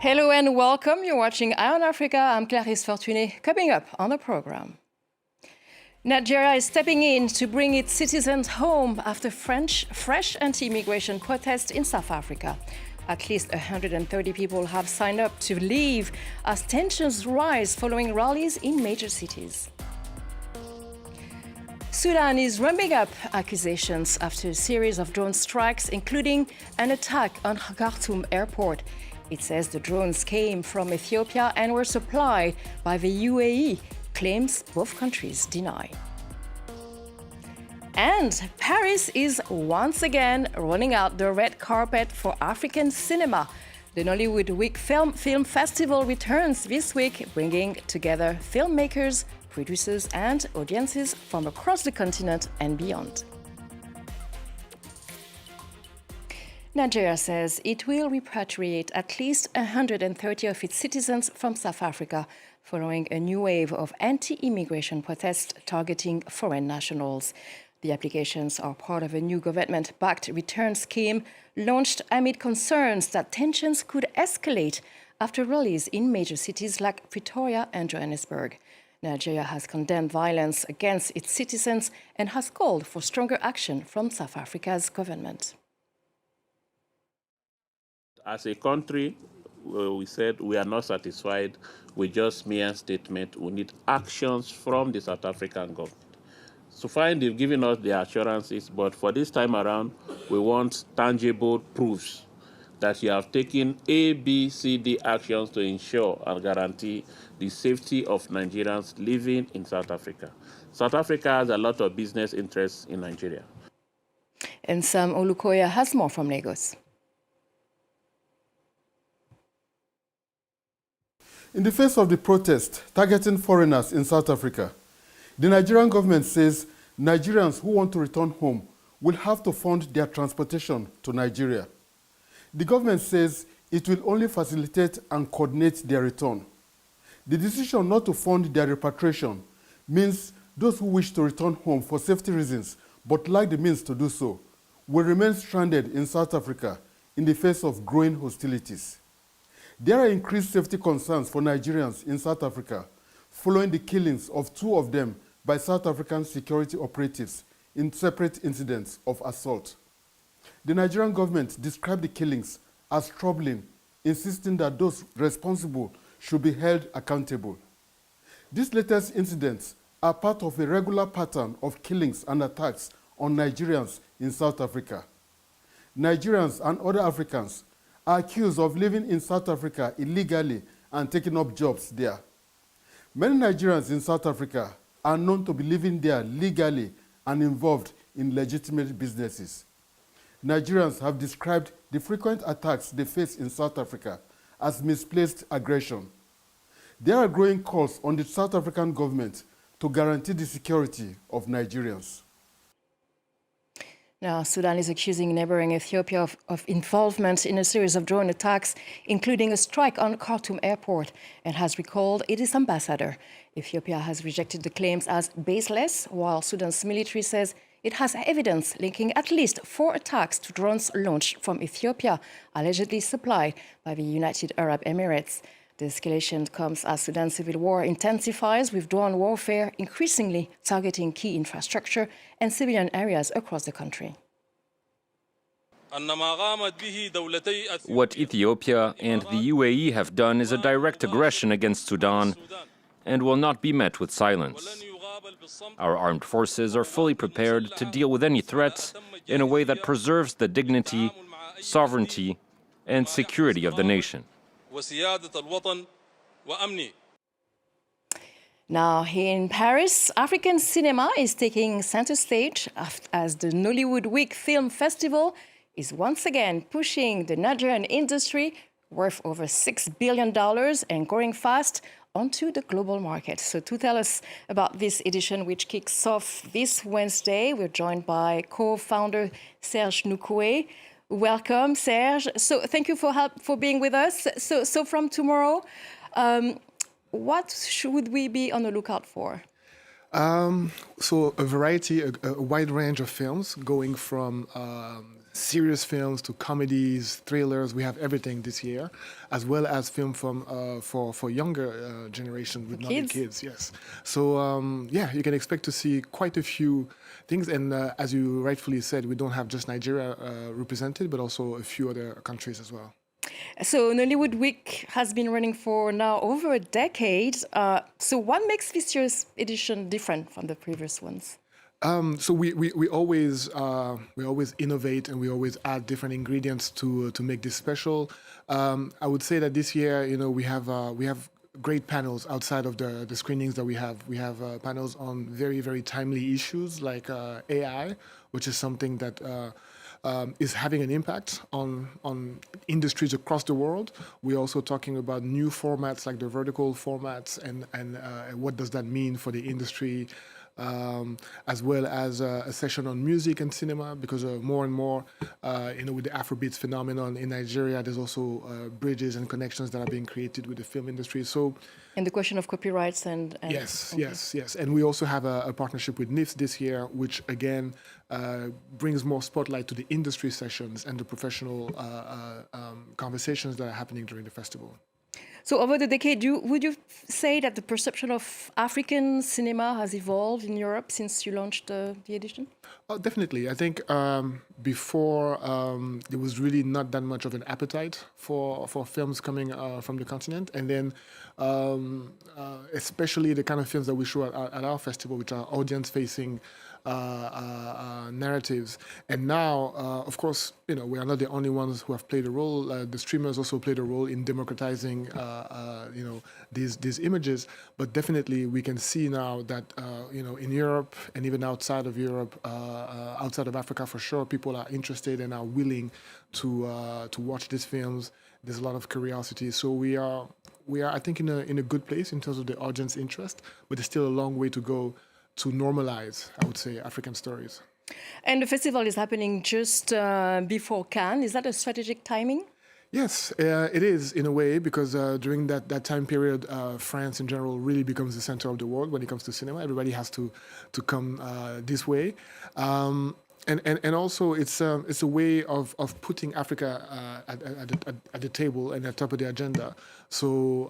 Hello and welcome. You're watching Eye on Africa. I'm Clarisse Fortuné. Coming up on the program. Nigeria is stepping in to bring its citizens home after fresh anti-immigration protests in South Africa. At least 130 people have signed up to leave as tensions rise following rallies in major cities. Sudan is ramping up accusations after a series of drone strikes, including an attack on Khartoum airport. It says the drones came from Ethiopia and were supplied by the UAE, claims both countries deny. And Paris is once again rolling out the red carpet for African cinema. The NollywoodWeek Film Festival returns this week, bringing together filmmakers, producers and audiences from across the continent and beyond. Nigeria says it will repatriate at least 130 of its citizens from South Africa following a new wave of anti-immigration protests targeting foreign nationals. The applications are part of a new government-backed return scheme launched amid concerns that tensions could escalate after rallies in major cities like Pretoria and Johannesburg. Nigeria has condemned violence against its citizens and has called for stronger action from South Africa's government. As a country, we said we are not satisfied with just mere statement. We need actions from the South African government. So far, they've given us the assurances, but for this time around, we want tangible proofs that you have taken A, B, C, D actions to ensure and guarantee the safety of Nigerians living in South Africa. South Africa has a lot of business interests in Nigeria. And Sam Olukoya has more from Lagos. In the face of the protest targeting foreigners in South Africa, the Nigerian government says Nigerians who want to return home will have to fund their transportation to Nigeria. The government says it will only facilitate and coordinate their return. The decision not to fund their repatriation means those who wish to return home for safety reasons but lack the means to do so will remain stranded in South Africa in the face of growing hostilities. There are increased safety concerns for Nigerians in South Africa following the killings of two of them by South African security operatives in separate incidents of assault. The Nigerian government described the killings as troubling, insisting that those responsible should be held accountable. These latest incidents are part of a regular pattern of killings and attacks on Nigerians in South Africa. Nigerians and other Africans are accused of living in South Africa illegally and taking up jobs there. Many Nigerians in South Africa are known to be living there legally and involved in legitimate businesses. Nigerians have described the frequent attacks they face in South Africa as misplaced aggression. There are growing calls on the South African government to guarantee the security of Nigerians. Now, Sudan is accusing neighboring Ethiopia of involvement in a series of drone attacks, including a strike on Khartoum airport, and has recalled its ambassador. Ethiopia has rejected the claims as baseless, while Sudan's military says it has evidence linking at least 4 attacks to drones launched from Ethiopia, allegedly supplied by the United Arab Emirates. The escalation comes as Sudan's civil war intensifies, with drone warfare increasingly targeting key infrastructure and civilian areas across the country. What Ethiopia and the UAE have done is a direct aggression against Sudan and will not be met with silence. Our armed forces are fully prepared to deal with any threats in a way that preserves the dignity, sovereignty, and security of the nation. Now, here in Paris, African cinema is taking center stage as the NollywoodWeek Film Festival is once again pushing the Nigerian industry, worth over $6 billion and growing fast, onto the global market. So to tell us about this edition, which kicks off this Wednesday, we're joined by co-founder Serge Noukoué. Welcome, Serge. So thank you for being with us. So from tomorrow, what should we be on the lookout for? So a variety, a wide range of films, going from serious films to comedies, thrillers. We have everything this year, as well as film from for younger generation with not kids. Yes. So yeah, you can expect to see quite a few things. And as you rightfully said, we don't have just Nigeria represented, but also a few other countries as well. So Nollywood Week has been running for now over a decade. So what makes this year's edition different from the previous ones? So we always innovate, and we always add different ingredients to make this special. I would say that this year, we have great panels outside of the screenings that we have. We have panels on very, very timely issues like AI, which is something that is having an impact on industries across the world. We're also talking about new formats like the vertical formats and what does that mean for the industry. As well as a session on music and cinema, because more and more, with the Afrobeats phenomenon in Nigeria, there's also bridges and connections that are being created with the film industry. So, and the question of copyrights and yes. And we also have a partnership with NIFS this year, which again brings more spotlight to the industry sessions and the professional conversations that are happening during the festival. So over the decade, would you say that the perception of African cinema has evolved in Europe since you launched the edition? Oh, definitely. I think before there was really not that much of an appetite for films coming from the continent. And then especially the kind of films that we show at our festival, which are audience-facing narratives. And now, of course, we are not the only ones who have played a role. The streamers also played a role in democratizing, these images. But definitely, we can see now that, in Europe and even outside of Europe, outside of Africa for sure, people are interested and are willing to watch these films. There's a lot of curiosity. So we are, I think, in a good place in terms of the audience interest. But there's still a long way to go to normalize, I would say, African stories. And the festival is happening just before Cannes. Is that a strategic timing? Yes, it is in a way, because during that time period, France in general really becomes the center of the world when it comes to cinema. Everybody has to come this way. And also it's a way of putting Africa at the table and at top of the agenda. So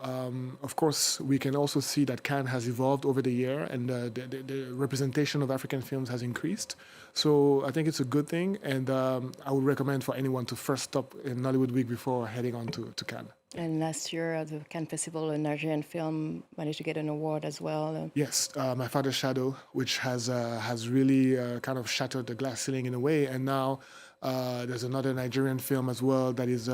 of course we can also see that Cannes has evolved over the year, and the representation of African films has increased. So I think it's a good thing, and I would recommend for anyone to first stop in Nollywood Week before heading on to Cannes. And last year at the Cannes Festival, a Nigerian film managed to get an award as well. Yes, My Father's Shadow, which has really kind of shattered the glass ceiling in a way. And now there's another Nigerian film as well that is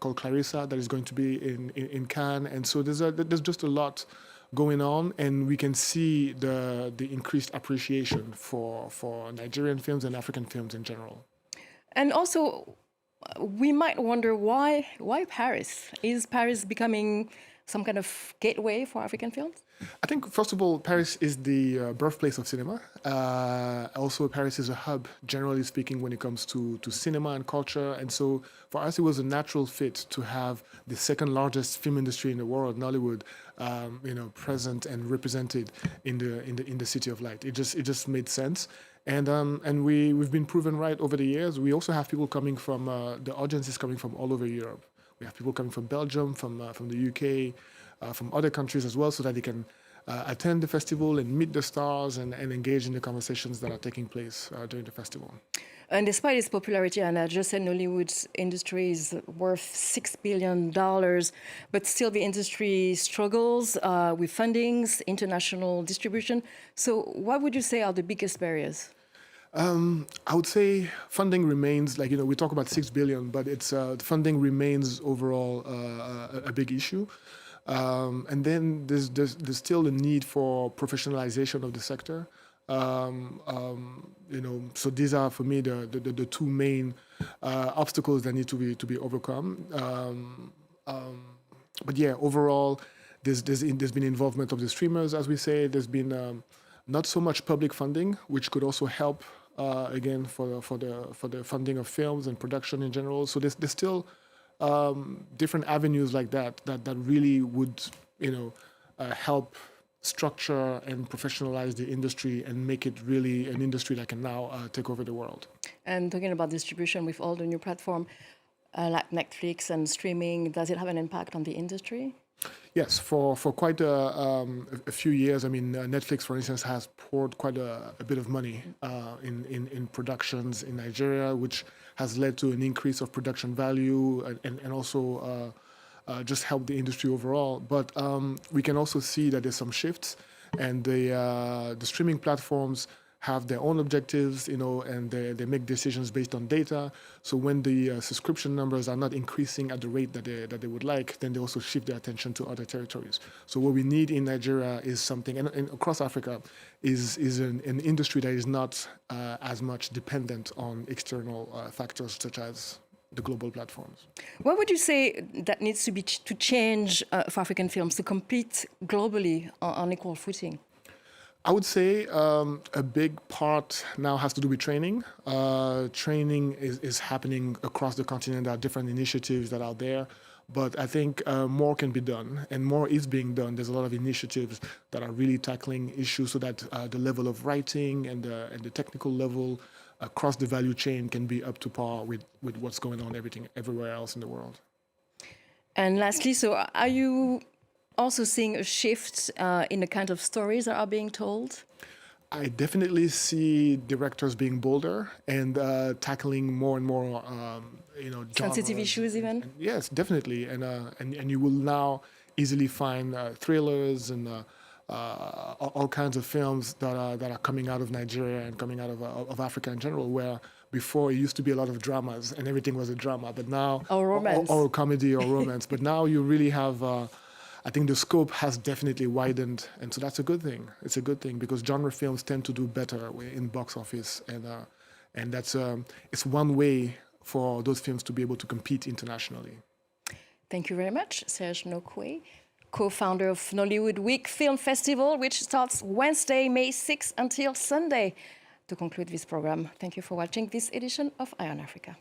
called Clarissa that is going to be in Cannes. And so there's just a lot going on, and we can see the increased appreciation for Nigerian films and African films in general. And also, we might wonder why Paris? Is Paris becoming some kind of gateway for African films? I think, first of all, Paris is the birthplace of cinema. Also, Paris is a hub, generally speaking, when it comes to cinema and culture. And so for us, it was a natural fit to have the second largest film industry in the world, Nollywood, present and represented in the City of Light. It just made sense. And we've been proven right over the years. We also have people coming from, the audience is coming from all over Europe. We have people coming from Belgium, from the UK, from other countries as well, so that they can attend the festival and meet the stars and engage in the conversations that are taking place during the festival. And despite its popularity, and I just said Nollywood's industry is worth $6 billion, but still the industry struggles with fundings, international distribution. So what would you say are the biggest barriers? I would say funding remains, we talk about $6 billion, but it's funding remains overall a big issue. And then there's still a need for professionalization of the sector. So these are, for me, the two main obstacles that need to be overcome. But yeah, overall, there's been involvement of the streamers, as we say. There's been not so much public funding, which could also help again for the funding of films and production in general. So there's still different avenues like that really would help structure and professionalize the industry and make it really an industry that can now take over the world. And talking about distribution with all the new platforms like Netflix and streaming, does it have an impact on the industry? Yes, for quite a few years. I mean, Netflix, for instance, has poured quite a bit of money in productions in Nigeria, which has led to an increase of production value and also just helped the industry overall. But we can also see that there's some shifts, and the streaming platforms have their own objectives, and they make decisions based on data. So when the subscription numbers are not increasing at the rate that they would like, then they also shift their attention to other territories. So what we need in Nigeria is something, and across Africa, is an industry that is not as much dependent on external factors such as the global platforms. What would you say that needs to be to change for African films to compete globally on equal footing? I would say a big part now has to do with training. Training is happening across the continent. There are different initiatives that are there, but I think more can be done, and more is being done. There's a lot of initiatives that are really tackling issues so that the level of writing and the technical level across the value chain can be up to par with what's going on everywhere else in the world. And lastly, so are you also seeing a shift in the kind of stories that are being told? I definitely see directors being bolder and tackling more and more, sensitive genres. issues even? And yes, definitely. And you will now easily find thrillers and all kinds of films that are coming out of Nigeria and coming out of Africa in general, where before it used to be a lot of dramas and everything was a drama, but now Or romance. or comedy or romance. But now you really have. I think the scope has definitely widened, and so that's a good thing. It's a good thing because genre films tend to do better in box office, and that's it's one way for those films to be able to compete internationally. Thank you very much, Serge Nokwe, co-founder of NollywoodWeek Film Festival, which starts Wednesday, May 6th until Sunday. To conclude this program, thank you for watching this edition of Eye on Africa.